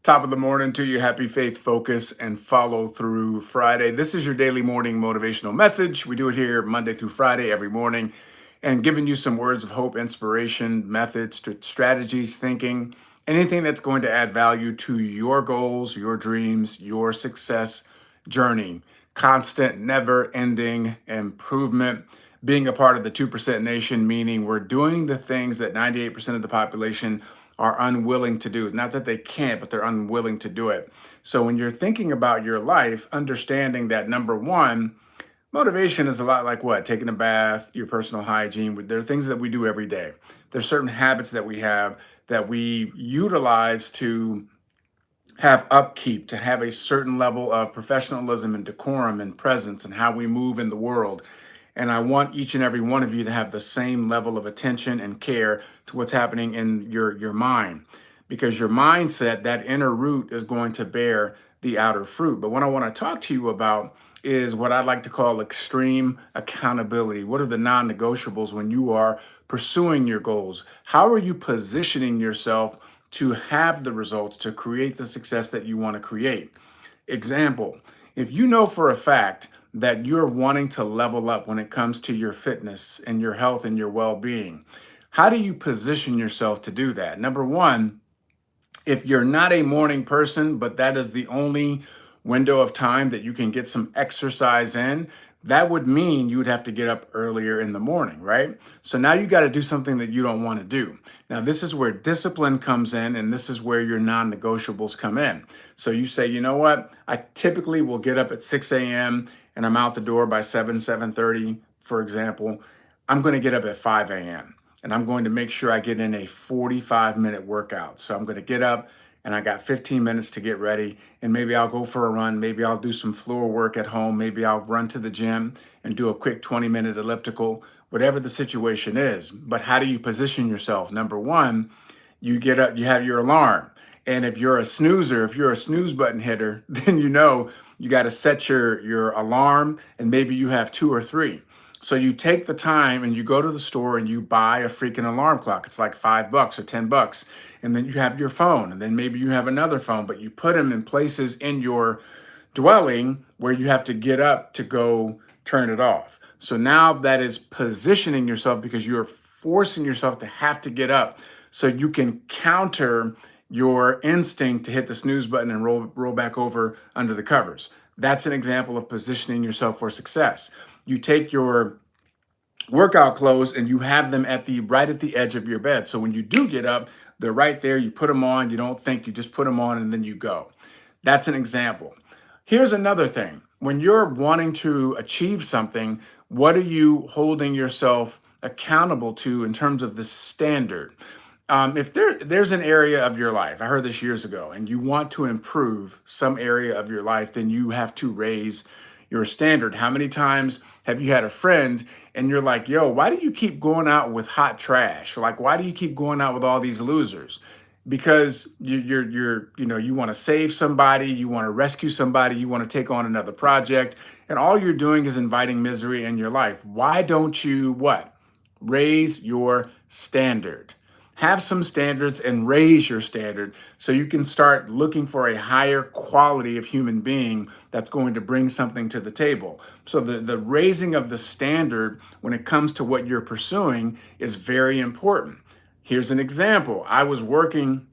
Top of the morning to you. Happy Faith Focus and Follow Through Friday. This is your daily morning motivational message. We do it here Monday through Friday every morning and giving you some words of hope, inspiration, methods, strategies, thinking, anything that's going to add value to your goals, your dreams, your success journey. Constant, never ending improvement. Being a part of the 2% nation, meaning we're doing the things that 98% of the population are unwilling to do. Not that they can't, but they're unwilling to do it. So when you're thinking about your life, understanding that number one, motivation is a lot like what? Taking a bath, your personal hygiene. There are things that we do every day. There's certain habits that we have that we utilize to have upkeep, to have a certain level of professionalism and decorum and presence and how we move in the world. And I want each and every one of you to have the same level of attention and care to what's happening in your mind, because your mindset, that inner root, is going to bear the outer fruit. But what I want to talk to you about is what I like to call extreme accountability. What are the non-negotiables when you are pursuing your goals? How are you positioning yourself to have the results, to create the success that you want to create? Example, if you know for a fact that you're wanting to level up when it comes to your fitness and your health and your well-being, how do you position yourself to do that? Number one, if you're not a morning person, but that is the only window of time that you can get some exercise in, that would mean you would have to get up earlier in the morning, right? So now you got to do something that you don't want to do. Now, this is where discipline comes in, and this is where your non-negotiables come in. So you say, you know what? I typically will get up at 6 a.m. and I'm out the door by 7:30, for example. I'm going to get up at 5 a.m. and I'm going to make sure I get in a 45-minute workout. So I'm going to get up and I got 15 minutes to get ready, and maybe I'll go for a run. Maybe I'll do some floor work at home. Maybe I'll run to the gym and do a quick 20-minute elliptical, whatever the situation is. But how do you position yourself? Number one, you get up, you have your alarm. And if you're a snoozer, if you're a snooze button hitter, then you know you got to set your alarm, and maybe you have two or three. So you take the time and you go to the store and you buy a freaking alarm clock. It's like $5 or $10. And then you have your phone, and then maybe you have another phone, but you put them in places in your dwelling where you have to get up to go turn it off. So now that is positioning yourself, because you're forcing yourself to have to get up so you can counter your instinct to hit the snooze button and roll back over under the covers. That's an example of positioning yourself for success. You take your workout clothes and you have them right at the edge of your bed. So when you do get up, they're right there. You put them on. You don't think, you just put them on and then you go. That's an example. Here's another thing. When you're wanting to achieve something, what are you holding yourself accountable to in terms of the standard? If there's an area of your life, I heard this years ago, and you want to improve some area of your life, then you have to raise your standard. How many times have you had a friend and you're like, yo, why do you keep going out with hot trash? Like, why do you keep going out with all these losers? Because you want to save somebody, you want to rescue somebody, you want to take on another project, and all you're doing is inviting misery in your life. Why don't you what? Raise your standard. Have some standards and raise your standard so you can start looking for a higher quality of human being that's going to bring something to the table. So the raising of the standard when it comes to what you're pursuing is very important. Here's an example. I was working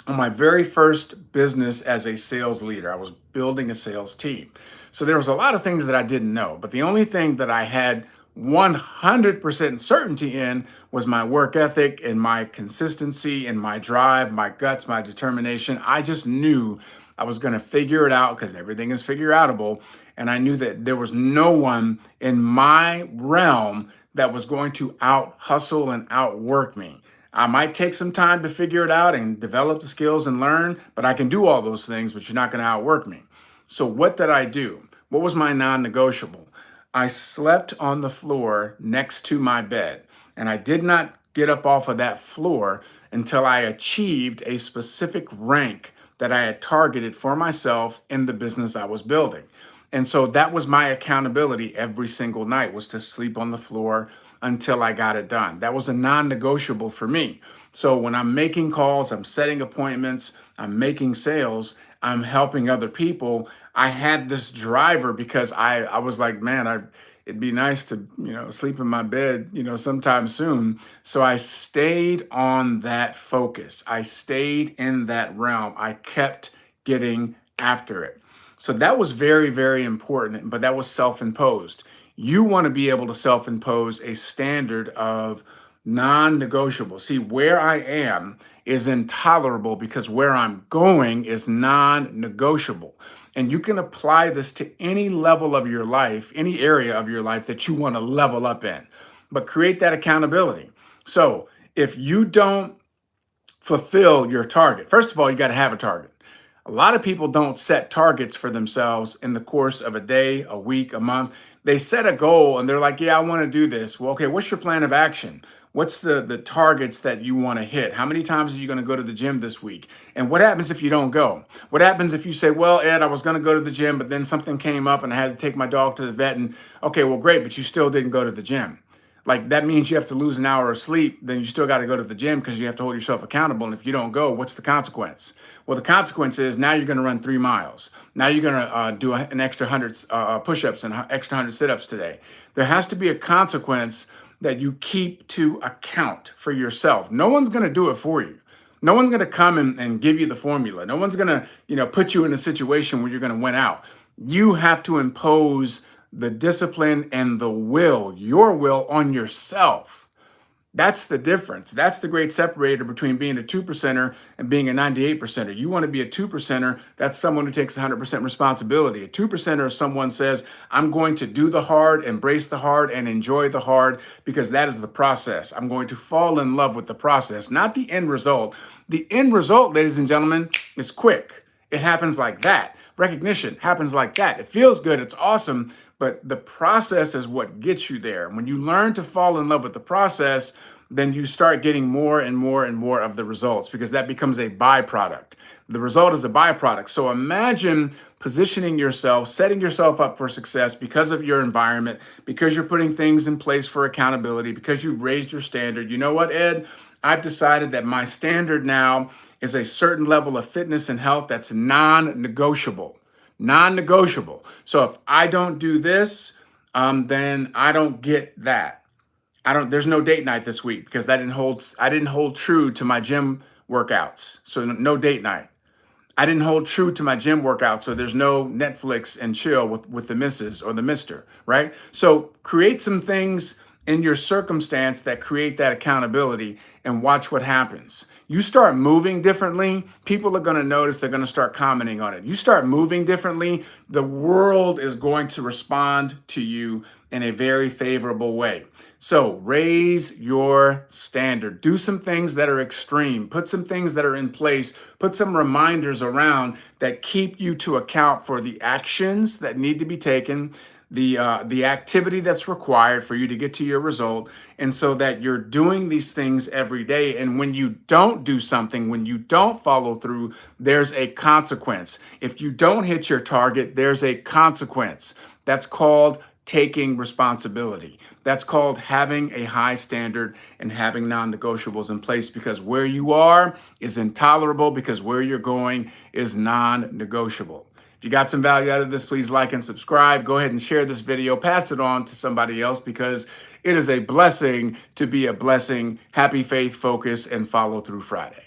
on my very first business as a sales leader. I was building a sales team. So there was a lot of things that I didn't know, but the only thing that I had 100% certainty in was my work ethic and my consistency and my drive, my guts, my determination. I just knew I was going to figure it out, because everything is figure outable. And I knew that there was no one in my realm that was going to out hustle and outwork me. I might take some time to figure it out and develop the skills and learn, but I can do all those things, but you're not going to outwork me. So what did I do? What was my non-negotiable? I slept on the floor next to my bed, and I did not get up off of that floor until I achieved a specific rank that I had targeted for myself in the business I was building. And so that was my accountability every single night, was to sleep on the floor until I got it done. That was a non-negotiable for me. So when I'm making calls, I'm setting appointments, I'm making sales, I'm helping other people. I had this driver because I was like, man, it'd be nice to, sleep in my bed, sometime soon. So I stayed on that focus. I stayed in that realm. I kept getting after it. So that was very, very important, but that was self-imposed. You want to be able to self-impose a standard of non-negotiable. See, where I am is intolerable because where I'm going is non-negotiable. And you can apply this to any level of your life, any area of your life that you want to level up in, but create that accountability. So if you don't fulfill your target, first of all, you got to have a target. A lot of people don't set targets for themselves in the course of a day, a week, a month. They set a goal and they're like, yeah, I want to do this. Well, okay, what's your plan of action? What's the targets that you want to hit? How many times are you going to go to the gym this week? And what happens if you don't go? What happens if you say, well, Ed, I was going to go to the gym, but then something came up and I had to take my dog to the vet, and okay, well, great, but you still didn't go to the gym. Like, that means you have to lose an hour of sleep, then you still got to go to the gym because you have to hold yourself accountable. And if you don't go, what's the consequence? Well, the consequence is now you're going to run 3 miles. Now you're going to do an extra 100 push-ups and extra 100 sit-ups today. There has to be a consequence that you keep to account for yourself. No one's going to do it for you. No one's going to come and give you the formula. No one's going to, put you in a situation where you're going to win out. You have to impose the discipline and the will, your will on yourself. That's the difference. That's the great separator between being a 2%er and being a 98%er. You want to be a 2%er. That's someone who takes 100% responsibility. A 2%er is someone says, I'm going to do the hard, embrace the hard, and enjoy the hard because that is the process. I'm going to fall in love with the process, not the end result. The end result, ladies and gentlemen, is quick. It happens like that. Recognition happens like that. It feels good. It's awesome. But the process is what gets you there. When you learn to fall in love with the process, then you start getting more and more and more of the results because that becomes a byproduct. The result is a byproduct. So imagine positioning yourself, setting yourself up for success because of your environment, because you're putting things in place for accountability, because you've raised your standard. You know what, Ed? I've decided that my standard now is a certain level of fitness and health that's non-negotiable. Non-negotiable. So if I don't do this, then I don't get that. There's no date night this week because I didn't hold true to my gym workouts. So no date night. I didn't hold true to my gym workout, so there's no Netflix and chill with the missus or the mister, right? So create some things in your circumstance that create that accountability and watch what happens. You start moving differently, people are going to notice, they're going to start commenting on it. You start moving differently, the world is going to respond to you in a very favorable way. So raise your standard. Do some things that are extreme. Put some things that are in place. Put some reminders around that keep you to account for the actions that need to be taken, the activity that's required for you to get to your result, and so that you're doing these things every day. And when you don't do something, when you don't follow through, there's a consequence. If you don't hit your target, there's a consequence. That's called taking responsibility. That's called having a high standard and having non-negotiables in place, because where you are is intolerable, because where you're going is non-negotiable. If you got some value out of this, please like and subscribe. Go ahead and share this video. Pass it on to somebody else because it is a blessing to be a blessing. Happy Faith, Focus, and Follow Through Friday.